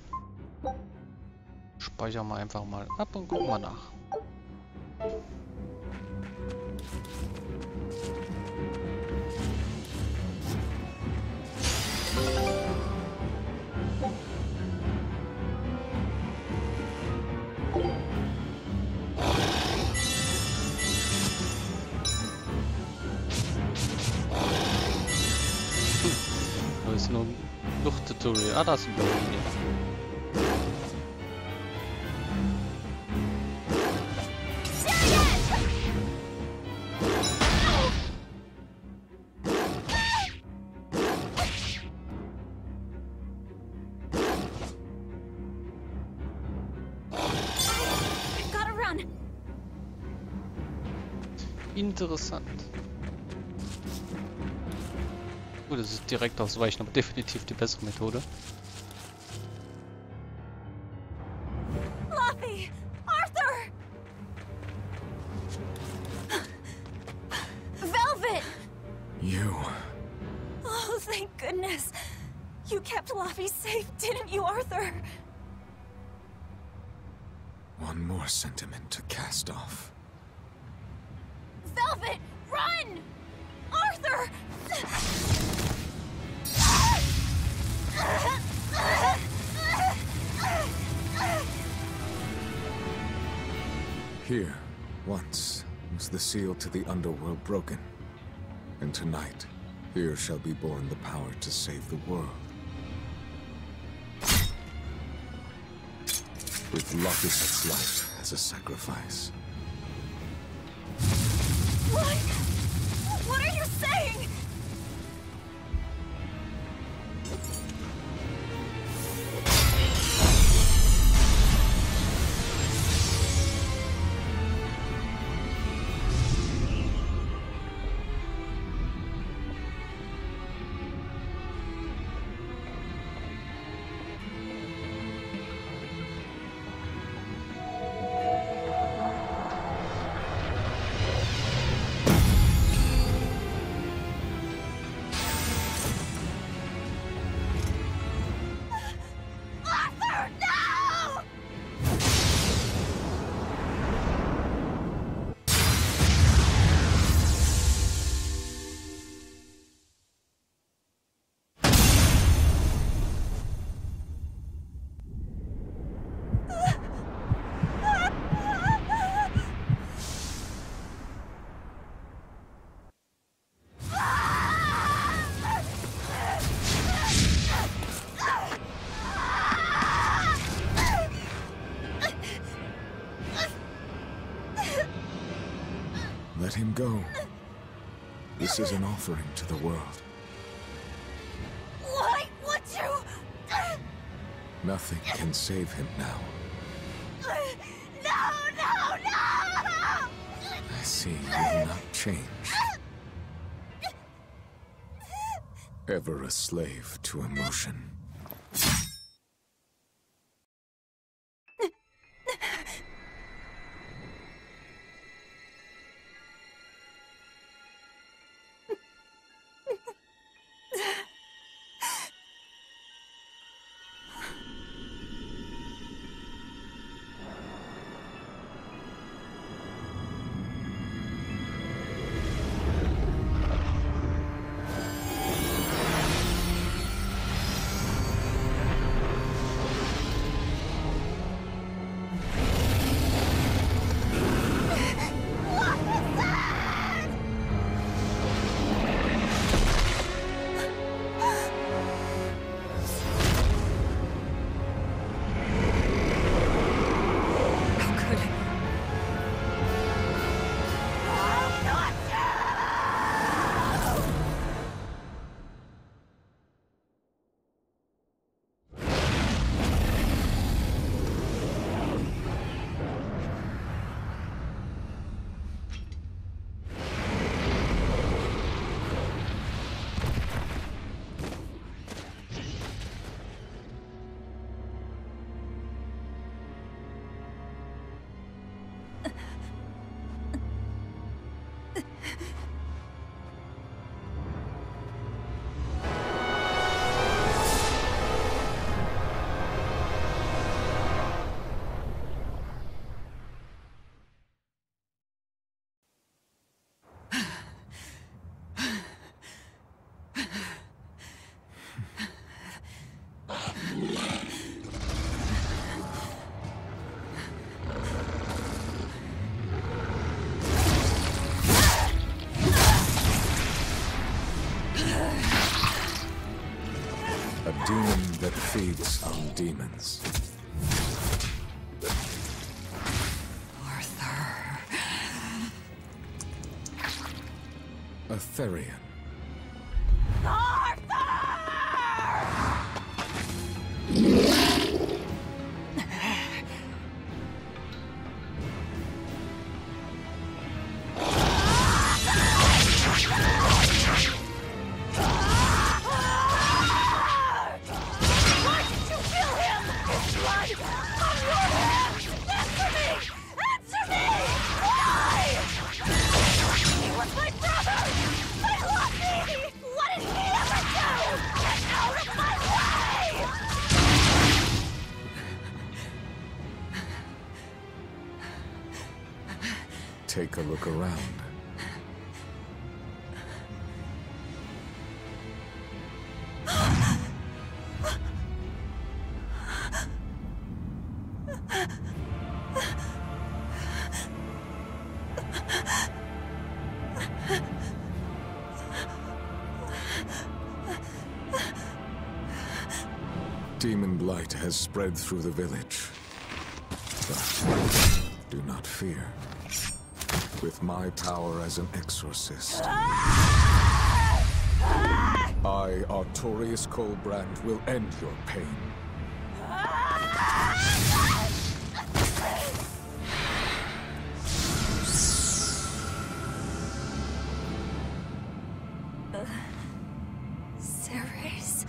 Speichern wir einfach mal ab und gucken mal nach. Ist nur ein Lufttutorial. Ah, da ist ein Ball hier. Interessant. Gut, das ist direkt ausweichen, aber definitiv die bessere Methode. Luffy! Arthur! Velvet! You. Oh, thank goodness. You kept Luffy safe, didn't you, Arthur? One more sentiment to cast off. Velvet, run! Arthur! Here, once, was the seal to the underworld broken. And tonight, here shall be born the power to save the world. With Luffy's life as a sacrifice. What are you saying? Let him go. This is an offering to the world. Why would you? Nothing can save him now. No! I see you will not change. Ever a slave to emotion. A demon that feeds on demons. Arthur. A Therian. Take a look around. Demon blight has spread through the village. But do not fear. With my power as an exorcist, I, Artorius Colbrand, will end your pain. Ceres.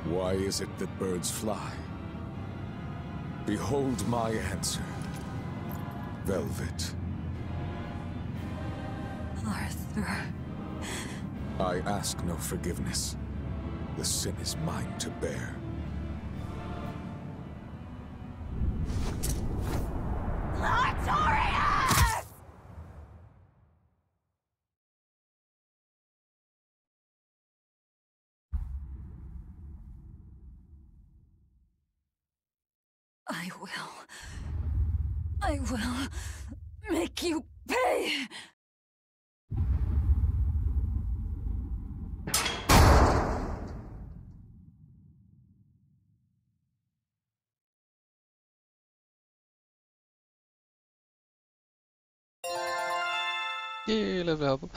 Why is it that birds fly? Behold my answer. Velvet. Arthur. I ask no forgiveness. The sin is mine to bear. Artorius! I will make you pay! Yay, Level up.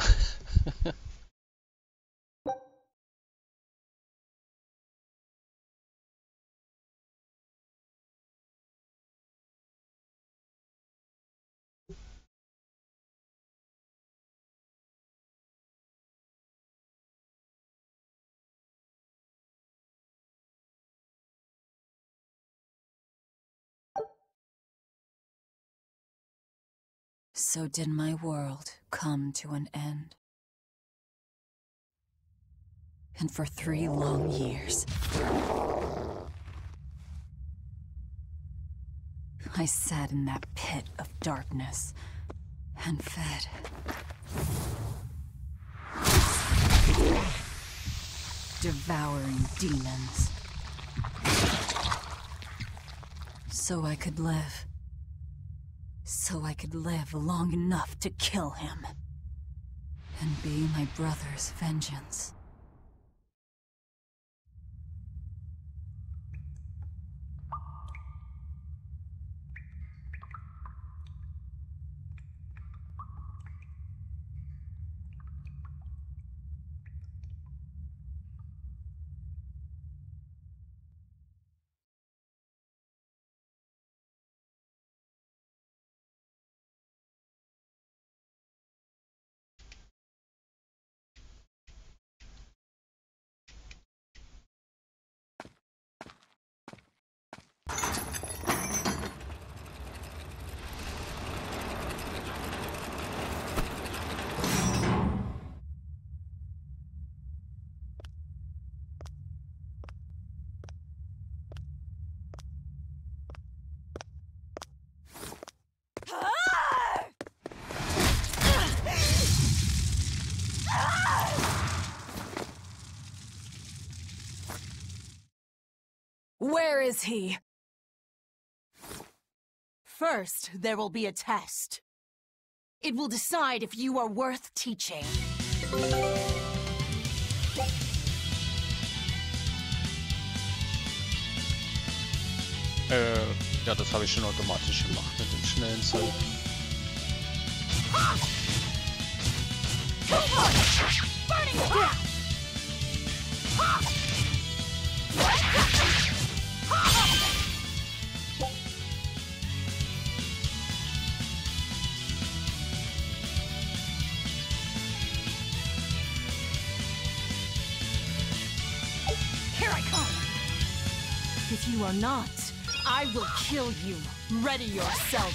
So did my world come to an end. And for 3 long years, I sat in that pit of darkness and fed. Devouring demons. So I could live. So I could live long enough to kill him. And be my brother's vengeance. Where is he? First, there will be a test. It will decide if you are worth teaching. Ja, das habe ich schon automatisch gemacht mit dem schnellen Zeit. Here I come! If you are not, I will kill you. Ready yourself.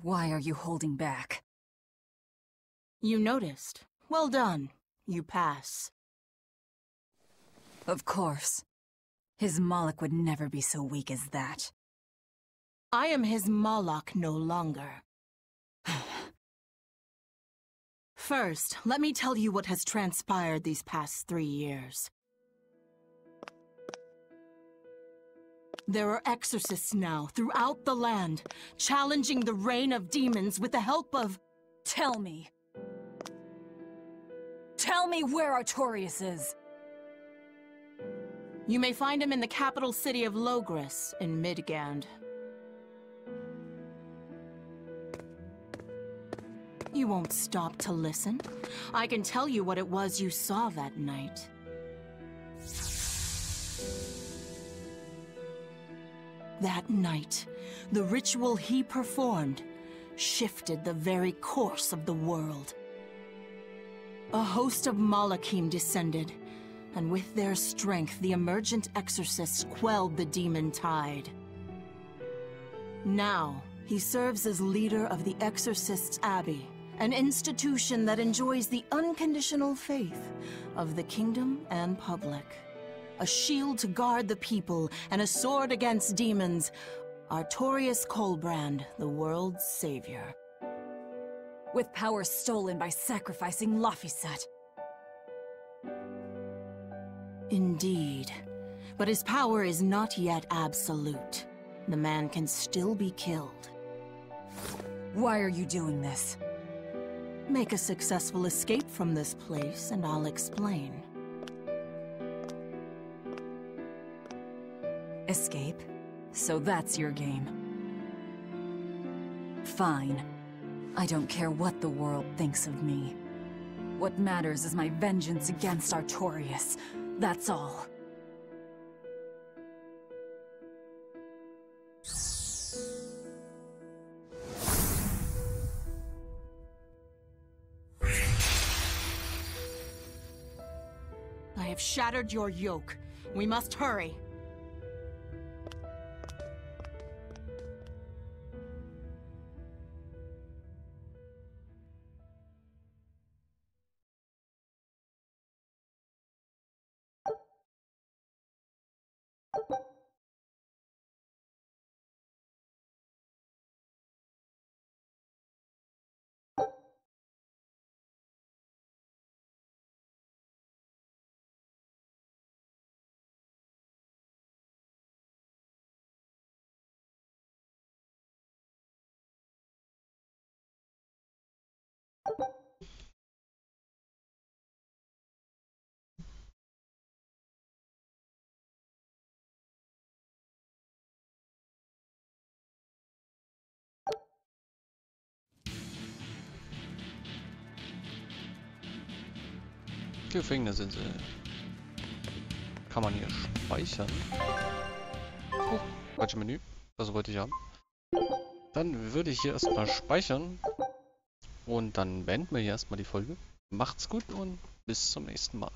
Why are you holding back? You noticed. Well done. You pass. Of course. His Moloch would never be so weak as that. I am his Moloch no longer. First, let me tell you what has transpired these past 3 years. There are exorcists now throughout the land, challenging the reign of demons with the help of... Tell me. Tell me where Artorias is. You may find him in the capital city of Logris in Midgand. You won't stop to listen? I can tell you what it was you saw that night. That night, the ritual he performed shifted the very course of the world. A host of Malachim descended, and with their strength, the emergent exorcists quelled the demon tide. Now, he serves as leader of the Exorcists' Abbey, an institution that enjoys the unconditional faith of the kingdom and public. A shield to guard the people and a sword against demons, Artorias Colbrand, the world's savior. With power stolen by sacrificing Laphicet. Indeed. But his power is not yet absolute. The man can still be killed. Why are you doing this? Make a successful escape from this place, and I'll explain. Escape? So that's your game. Fine. I don't care what the world thinks of me. What matters is my vengeance against Artorias. That's all. I have shattered your yoke. We must hurry. Gefängnisinsel. Kann man hier speichern? Oh, falsches Menü. Das wollte ich haben. Dann würde ich hier erstmal speichern. Und dann beenden wir hier erstmal die Folge. Macht's gut und bis zum nächsten Mal.